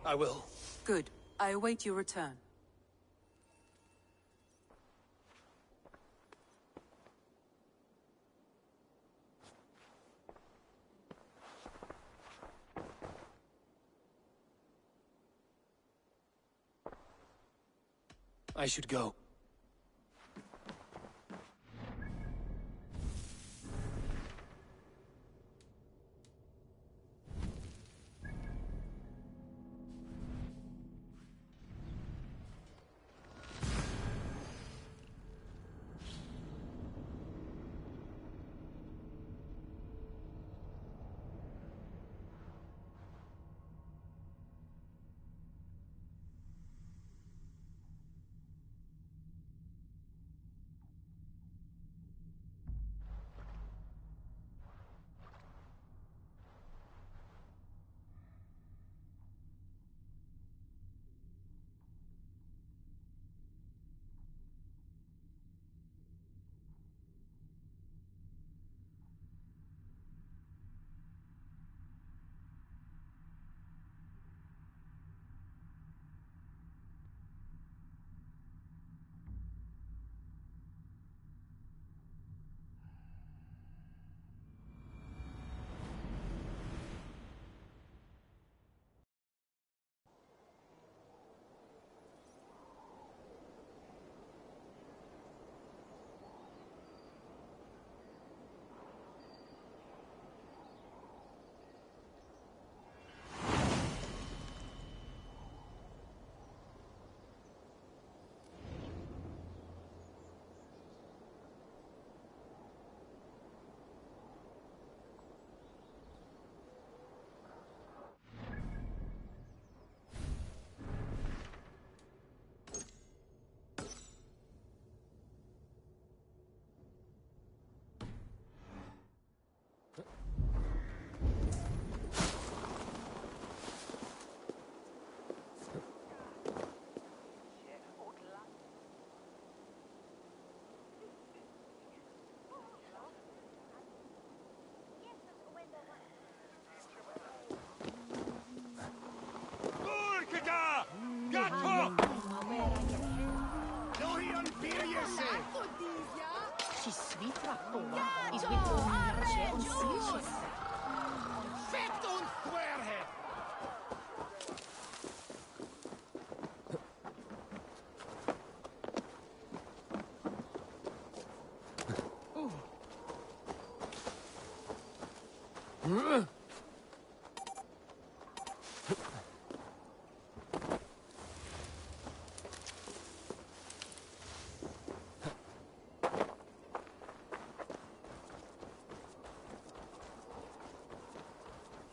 I will. Good. I await your return. I should go.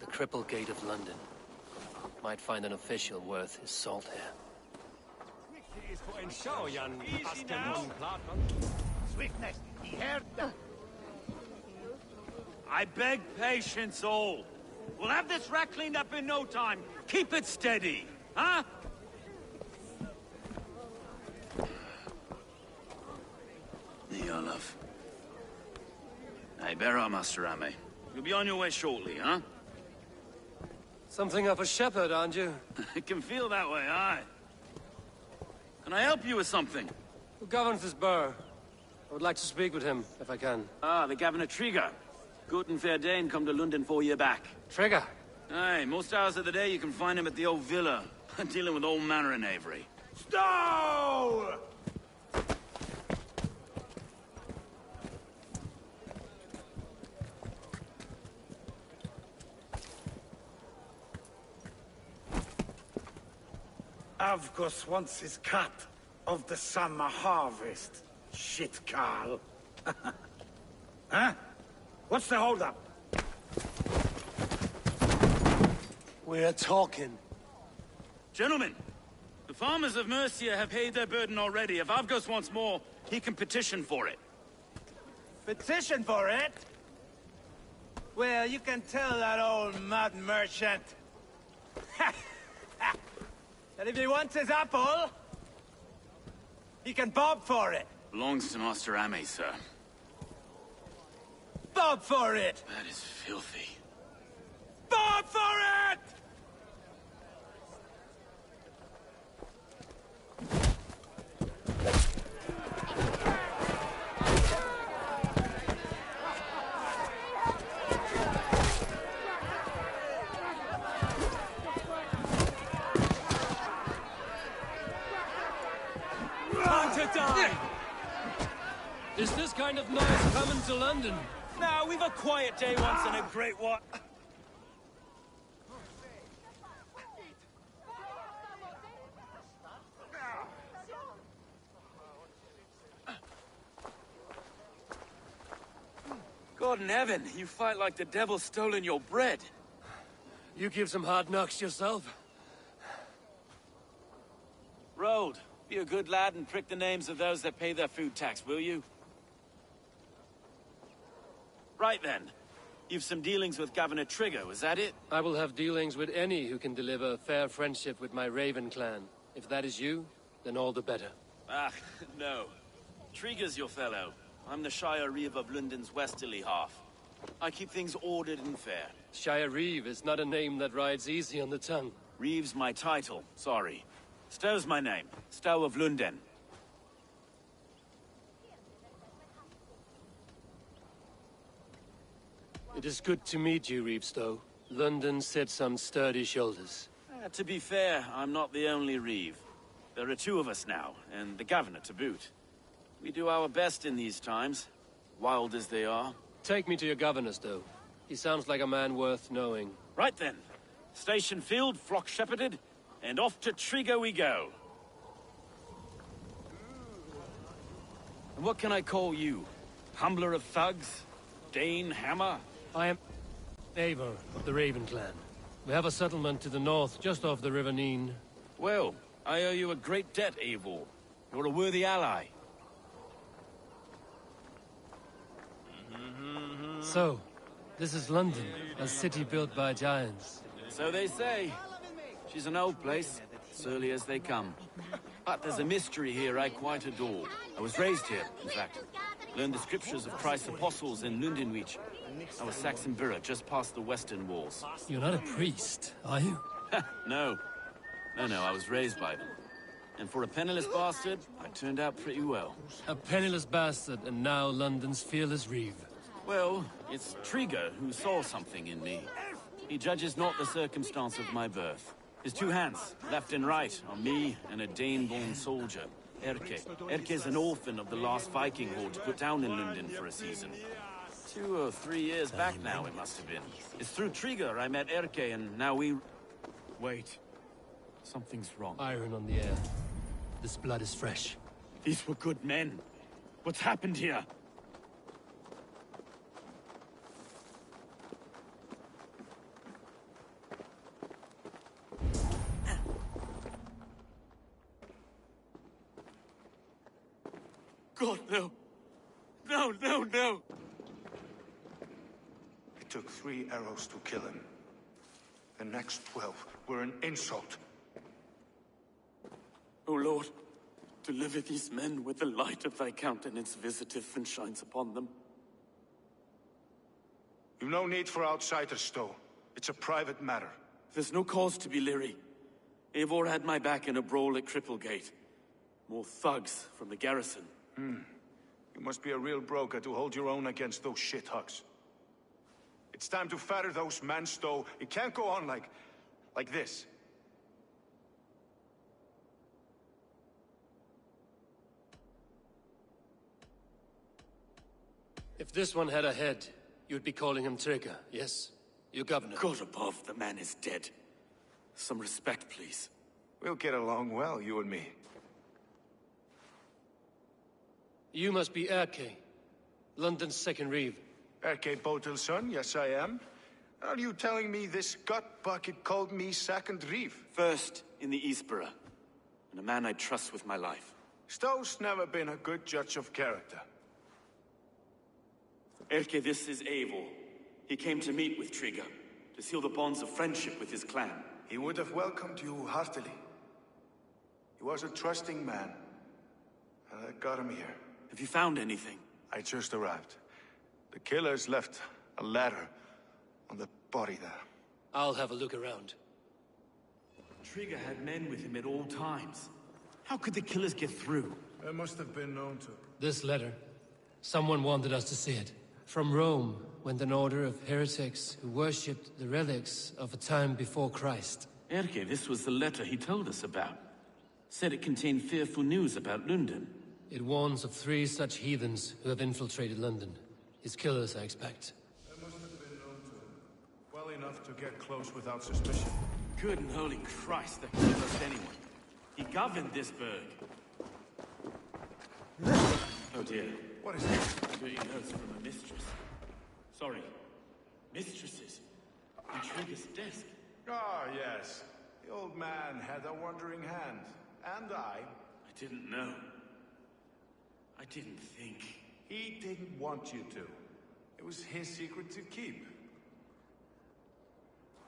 The Cripple Gate of London. Might find an official worth his salt here. Easy now. Swiftness, he heard that. I beg patience, all. We'll have this wreck cleaned up in no time. Keep it steady, huh? Here, love. Hey, bear up, Master Ame. You'll be on your way shortly, huh? Something of a shepherd, aren't you? It can feel that way, aye. Can I help you with something? Who governs this burr? I would like to speak with him, if I can. Ah, the Governor Trigger. Good and fair Dane come to London 4 year back. Trigger? Aye, most hours of the day you can find him at the old villa, dealing with all manner in Avery. Stow! Avgos wants his cut of the summer harvest. Shit, Carl. Huh? What's the holdup? We're talking. Gentlemen, the farmers of Mercia have paid their burden already. If Avgos wants more, he can petition for it. Petition for it? Well, you can tell that old mud merchant that if he wants his apple, he can bob for it. Belongs to Master Ame, sir. Bob for it! That is filthy. Bob for it! kind of noise coming to London? Now, we've a quiet day once in a great while. God in heaven, you fight like the devil's stolen your bread. You give some hard knocks yourself. Road, be a good lad and prick the names of those that pay their food tax, will you? Right then. You've some dealings with Governor Trigger, was that it? I will have dealings with any who can deliver fair friendship with my Raven clan. If that is you, then all the better. Ah, no. Trigger's your fellow. I'm the Shire Reeve of London's westerly half. I keep things ordered and fair. Shire Reeve is not a name that rides easy on the tongue. Reeve's my title, sorry. Stow's my name. Stow of London. It is good to meet you, Reeve Stow. London sits on sturdy shoulders. To be fair, I'm not the only Reeve. There are two of us now, and the governor to boot. We do our best in these times, wild as they are. Take me to your governor, Stow. He sounds like a man worth knowing. Right then. Station filled, flock shepherded, and off to Trigger we go. And what can I call you? Humbler of thugs? Dane Hammer? I am Eivor of the Raven clan. We have a settlement to the north, just off the River Neen. Well, I owe you a great debt, Eivor. You're a worthy ally. So, this is London, a city built by giants. So they say. She's an old place, surly as they come. But there's a mystery here I quite adore. I was raised here, in fact. Learned the scriptures of Christ's apostles in Lundenwich. I was Saxon Borough, just past the western walls. You're not a priest, are you? No. No, I was raised by them. And for a penniless bastard, I turned out pretty well. A penniless bastard, and now London's fearless Reeve. Well, it's Trigger who saw something in me. He judges not the circumstance of my birth. His two hands, left and right, on me and a Dane-born soldier, Erke. Erke's an orphan of the last Viking horde put down in London for a season. 2 or 3 years back now, it must have been. It's through Trigger I met Erke, and now we... Wait. Something's wrong. Iron on the air. This blood is fresh. These were good men. What's happened here? God, no. No. It took 3 arrows to kill him. The next 12 were an insult. O Lord, deliver these men with the light of thy countenance visiteth and shines upon them. You've no need for outsiders, Stow. It's a private matter. There's no cause to be leery. Eivor had my back in a brawl at Cripplegate. More thugs from the garrison. You must be a real broker to hold your own against those shithugs. It's time to fetter those men, Stow. It can't go on like this. If this one had a head, you'd be calling him Trigger, yes? Your governor. God above, the man is dead. Some respect, please. We'll get along well, you and me. You must be Erke, London's second Reeve. Erke Botelson, yes I am. Are you telling me this gut bucket called me second Reeve? First in the Eastborough, and a man I trust with my life. Stow's never been a good judge of character. Erke, this is Eivor. He came to meet with Trigger, to seal the bonds of friendship with his clan. He would have welcomed you heartily. He was a trusting man, and I got him here. Have you found anything? I just arrived. The killers left a letter on the body there. I'll have a look around. Trigger had men with him at all times. How could the killers get through? They must have been known to. This letter. Someone wanted us to see it. From Rome went an order of heretics who worshipped the relics of a time before Christ. Erke, this was the letter he told us about. Said it contained fearful news about London. It warns of 3 such heathens who have infiltrated London. His killers, I expect. That must have been known to him. Well enough to get close without suspicion. Good and holy Christ, that could trust anyone. He governed this burg. Oh dear. What is this? Dirty notes from a mistress. Sorry. Mistresses. Intriguous desk. Ah, yes. The old man had a wandering hand. And I didn't know. I didn't think. He didn't want you to. It was his secret to keep.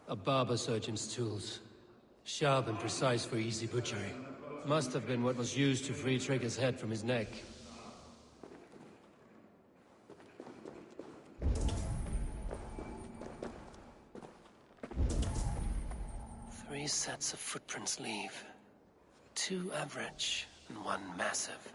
A barber surgeon's tools. Sharp and precise for easy butchery. Must have been what was used to free Trigger's head from his neck. Three sets of footprints leave. 2 average and 1 massive.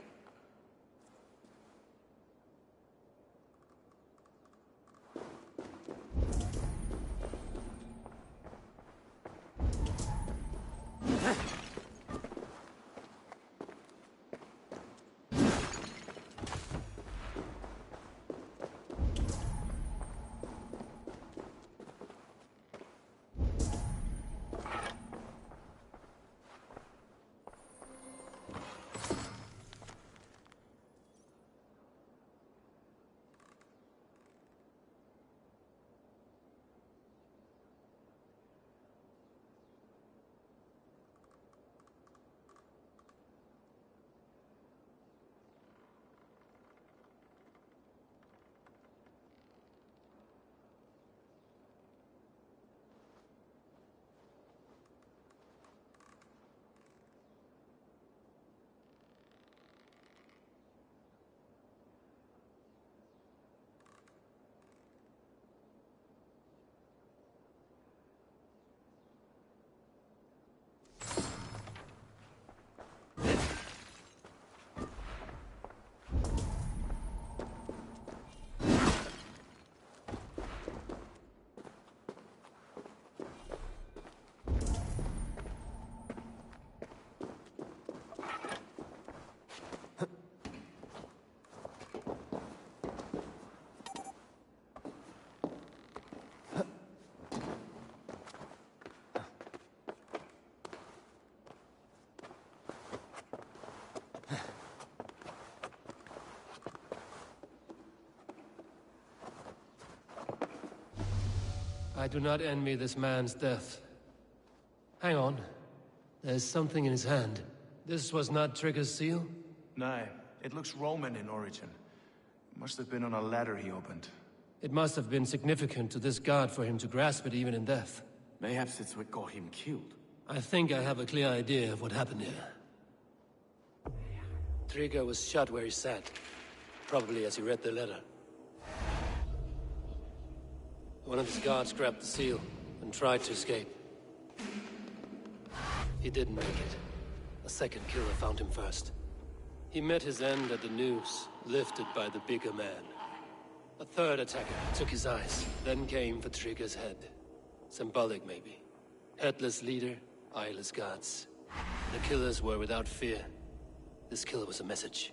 I do not envy this man's death. Hang on. There's something in his hand. This was not Trigger's seal? No, it looks Roman in origin. Must have been on a ladder he opened. It must have been significant to this guard for him to grasp it even in death. Mayhaps it's what got him killed. I think I have a clear idea of what happened here. Trigger was shot where he sat. Probably as he read the letter. One of his guards grabbed the seal and tried to escape. He didn't make it. A second killer found him first. He met his end at the noose, lifted by the bigger man. A third attacker took his eyes, then came for Trigger's head. Symbolic, maybe. Headless leader, eyeless guards. The killers were without fear. This killer was a message.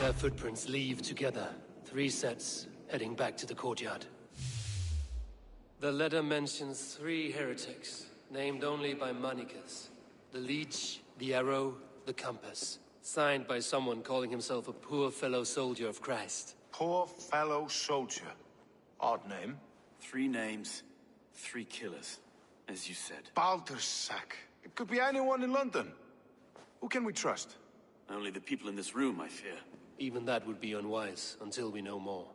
Their footprints leave together. 3 sets, heading back to the courtyard. The letter mentions 3 heretics, named only by Manicus. The Leech, the Arrow, the Compass. Signed by someone calling himself a poor fellow soldier of Christ. Poor fellow soldier. Odd name. 3 names, 3 killers, as you said. Baldersack. It could be anyone in London. Who can we trust? Only the people in this room, I fear. Even that would be unwise, until we know more.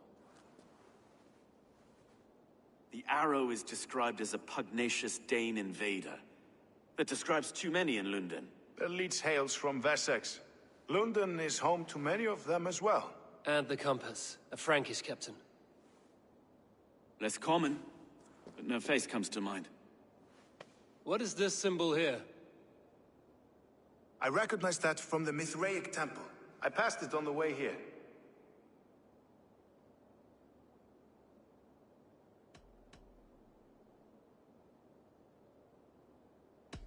The Arrow is described as a pugnacious Dane invader. That describes too many in London. The Leech hails from Wessex. London is home to many of them as well. And the Compass, a Frankish captain. Less common, but no face comes to mind. What is this symbol here? I recognize that from the Mithraic temple. I passed it on the way here.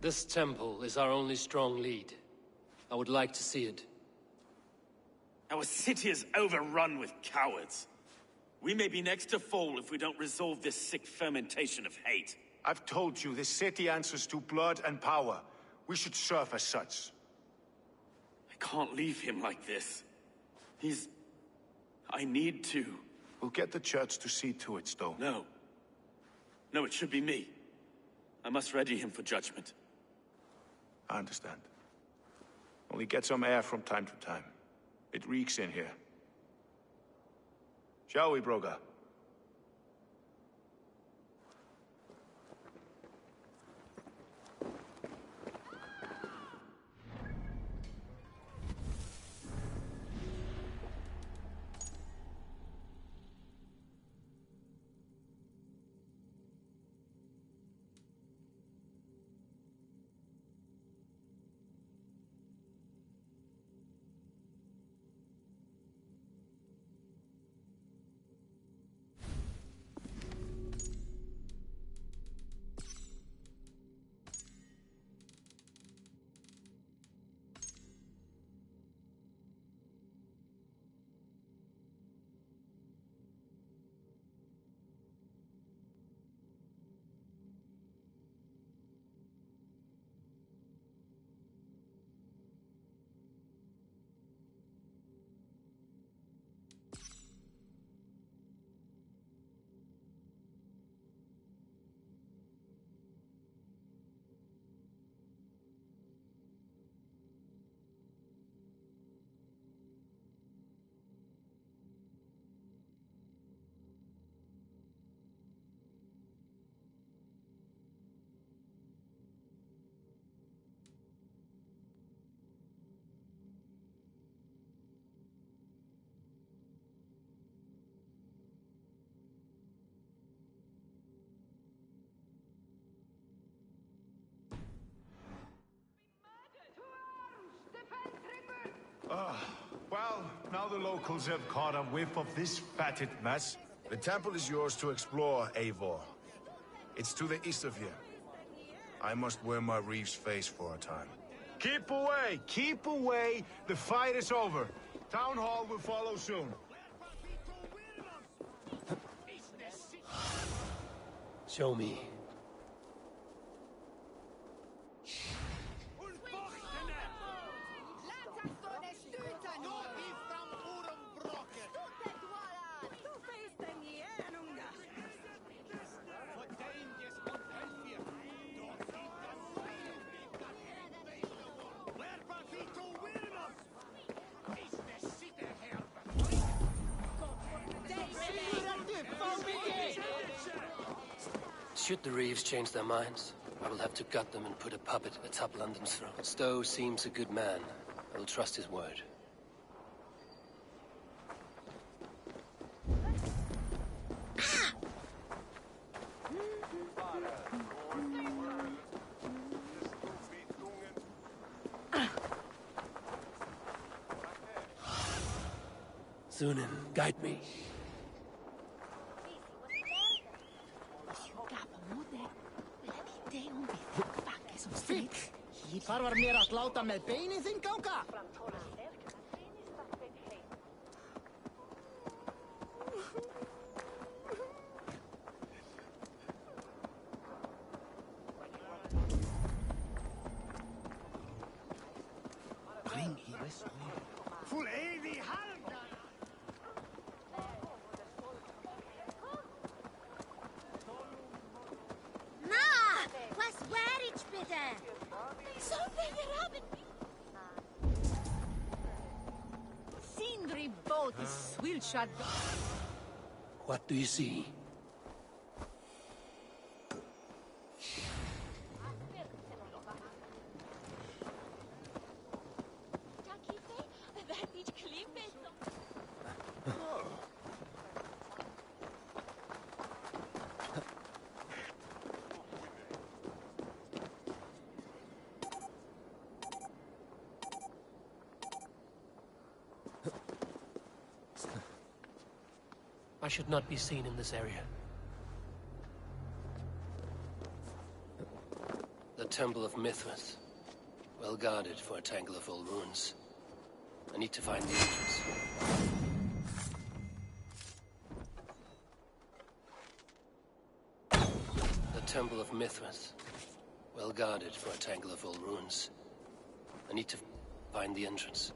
This temple is our only strong lead. I would like to see it. Our city is overrun with cowards. We may be next to fall if we don't resolve this sick fermentation of hate. I've told you, this city answers to blood and power. We should serve as such. I can't leave him like this. I need to. We'll get the church to see to it, Stowe. No. No, it should be me. I must ready him for judgment. I understand. Only get some air from time to time. It reeks in here. Shall we, Broga? Well, now the locals have caught a whiff of this fatted mess. The temple is yours to explore, Eivor. It's to the east of here. I must wear my Reeve's face for a time. Keep away! Keep away! The fight is over. Town Hall will follow soon. Show me. Should the Reeves change their minds, I will have to gut them and put a puppet atop London's throne. Stowe seems a good man. I will trust his word. Sunan, guide me. Þarf mér að sláta með beinið þinn ganga? Bring hér full evi halga. Na, was war ich bitte? Something happened. Sindri boat is will shut. What do you see? I should not be seen in this area. The Temple of Mithras. Well guarded for a tangle of old ruins. I need to find the entrance. The Temple of Mithras. Well guarded for a tangle of old ruins. I need to find the entrance.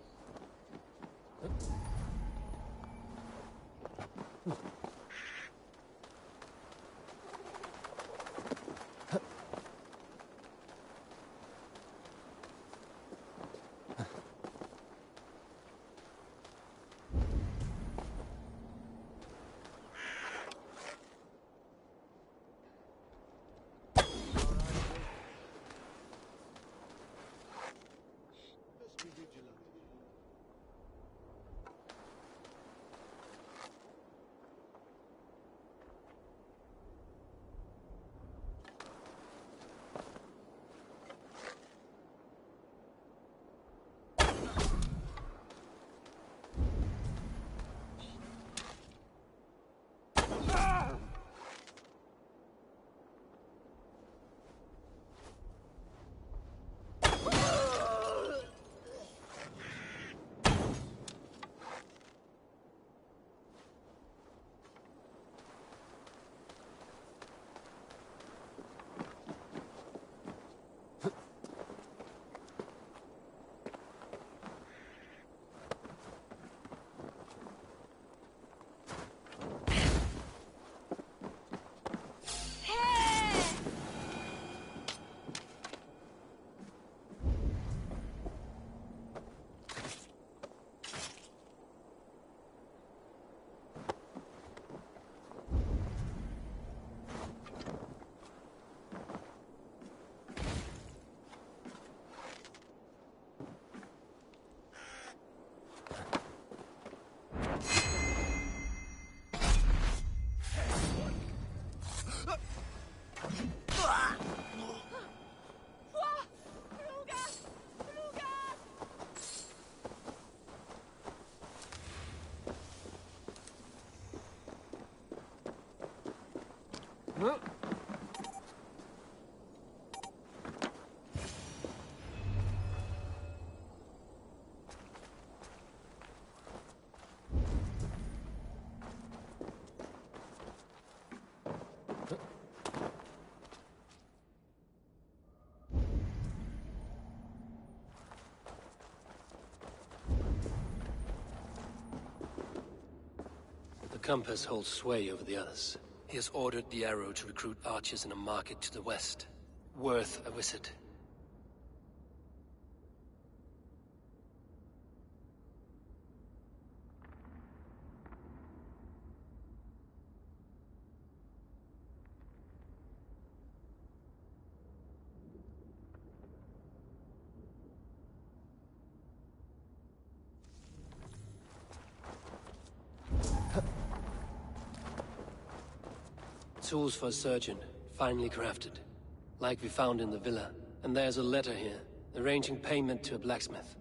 The compass holds sway over the others. He has ordered the arrow to recruit archers in a market to the west. Worth a visit. Tools for a surgeon, finely crafted. Like we found in the villa. And there's a letter here, arranging payment to a blacksmith.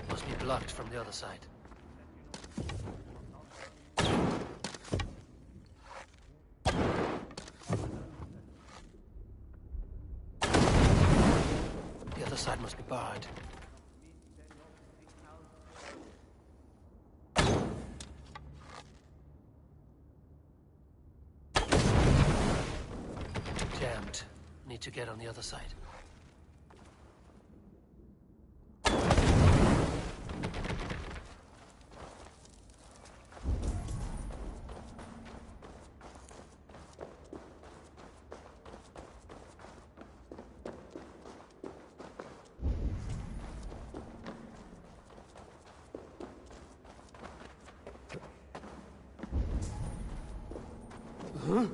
Must be blocked from the other side. The other side must be barred. Jammed. Need to get on the other side. Huh?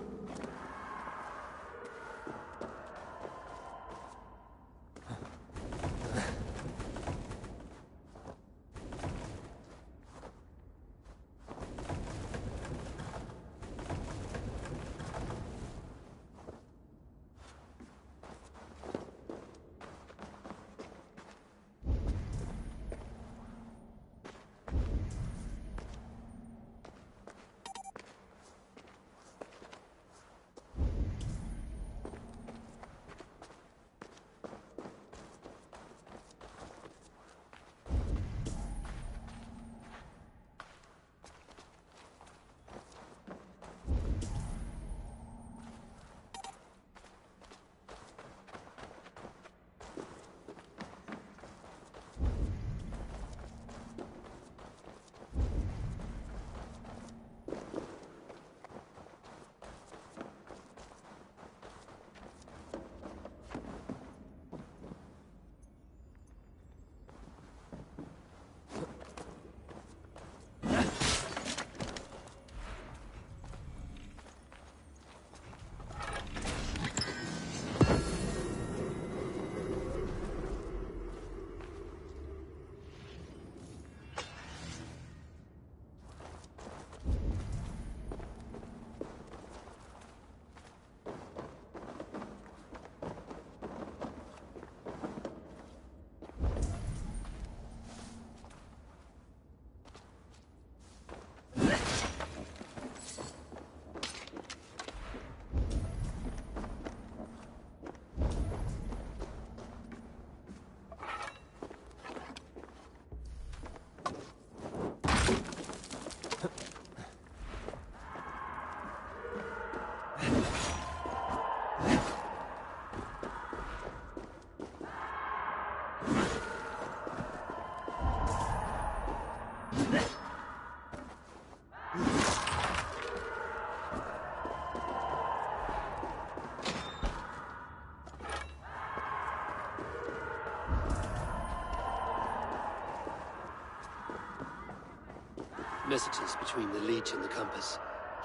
Messages between the Leech and the Compass.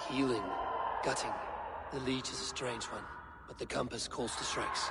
Healing, gutting. The Leech is a strange one, but the Compass calls to strikes.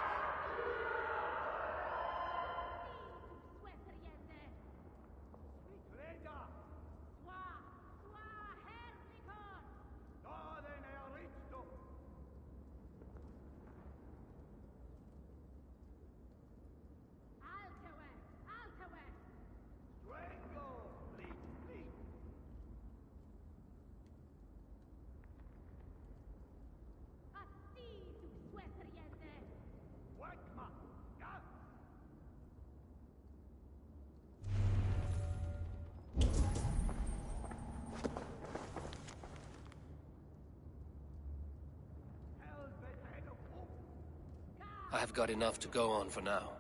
I've got enough to go on for now.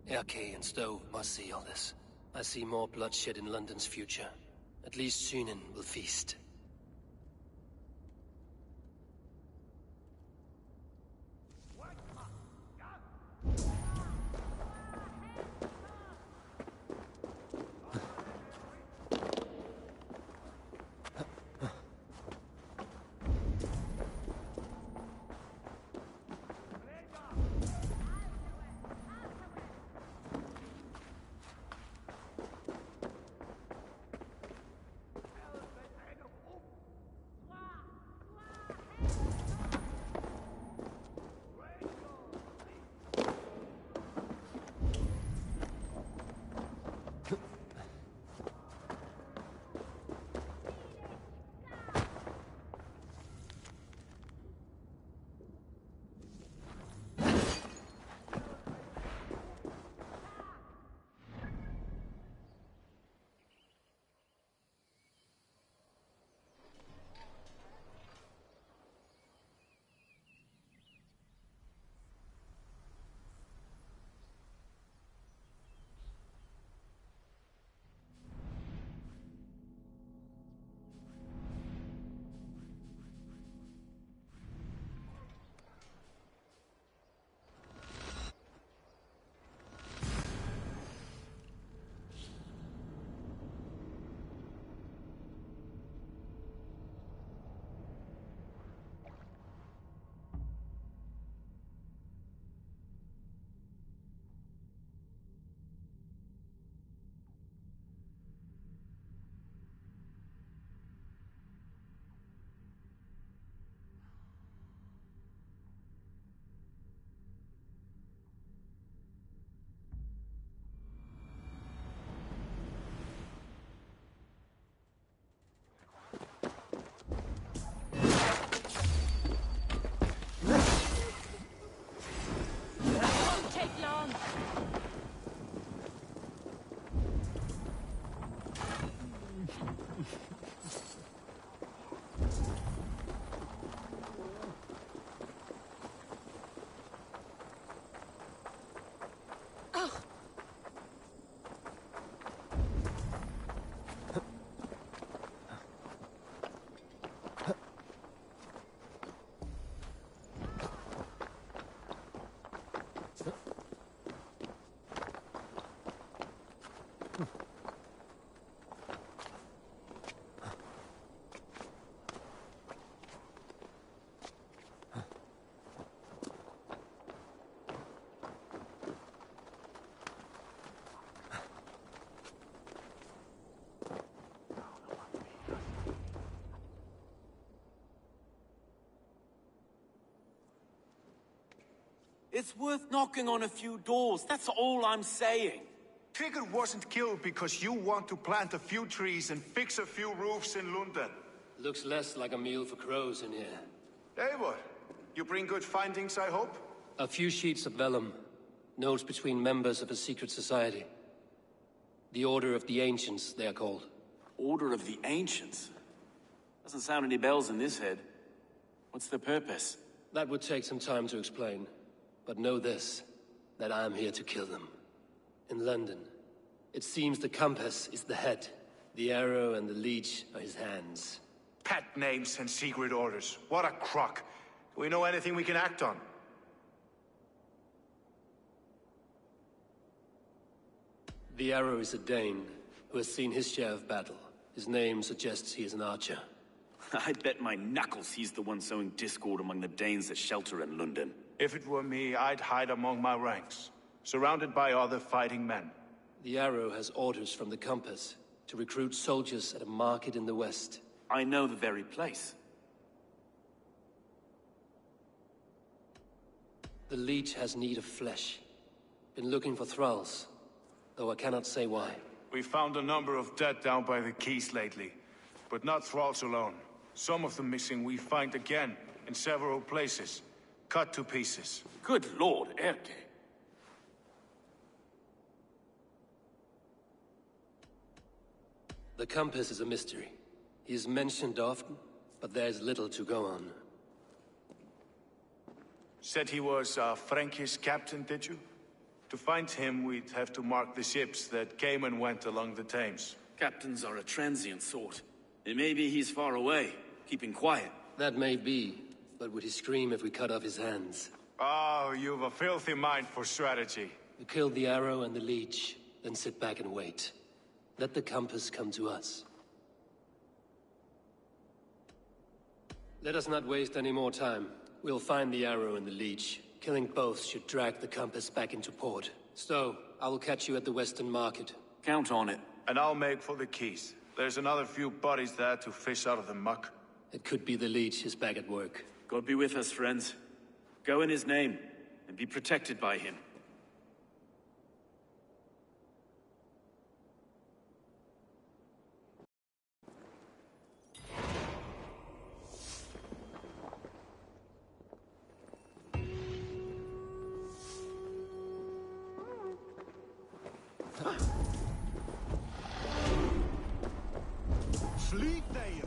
Erke and Stove must see all this. I see more bloodshed in London's future. At least Sýnin will feast. It's worth knocking on a few doors, that's all I'm saying. Trigger wasn't killed because you want to plant a few trees and fix a few roofs in London. Looks less like a meal for crows in here. Eivor, you bring good findings, I hope? A few sheets of vellum. Notes between members of a secret society. The Order of the Ancients, they are called. Order of the Ancients? Doesn't sound any bells in this head. What's the purpose? That would take some time to explain. But know this, that I am here to kill them. In London, it seems the Compass is the head. The arrow and the leech are his hands. Pet names and secret orders. What a crock. Do we know anything we can act on? The arrow is a Dane who has seen his share of battle. His name suggests he is an archer. I bet my knuckles he's the one sowing discord among the Danes that shelter in London. If it were me, I'd hide among my ranks, surrounded by other fighting men. The Arrow has orders from the Compass to recruit soldiers at a market in the west. I know the very place. The Leech has need of flesh. Been looking for thralls, though I cannot say why. We found a number of dead down by the quays lately, but not thralls alone. Some of the missing we find again in several places, cut to pieces. Good lord, Erke. The Compass is a mystery. He is mentioned often, but there's little to go on. Said he was a Frankish captain, did you? To find him, we'd have to mark the ships that came and went along the Thames. Captains are a transient sort. It may be he's far away, keeping quiet. That may be, but would he scream if we cut off his hands? Oh, you've a filthy mind for strategy. We kill the Arrow and the Leech, then sit back and wait. Let the Compass come to us. Let us not waste any more time. We'll find the Arrow and the Leech. Killing both should drag the Compass back into port. Stowe, I will catch you at the Western Market. Count on it. And I'll make for the quays. There's another few bodies there to fish out of the muck. It could be the Leech is back at work. God be with us, friends. Go in his name, and be protected by him. Sleep there!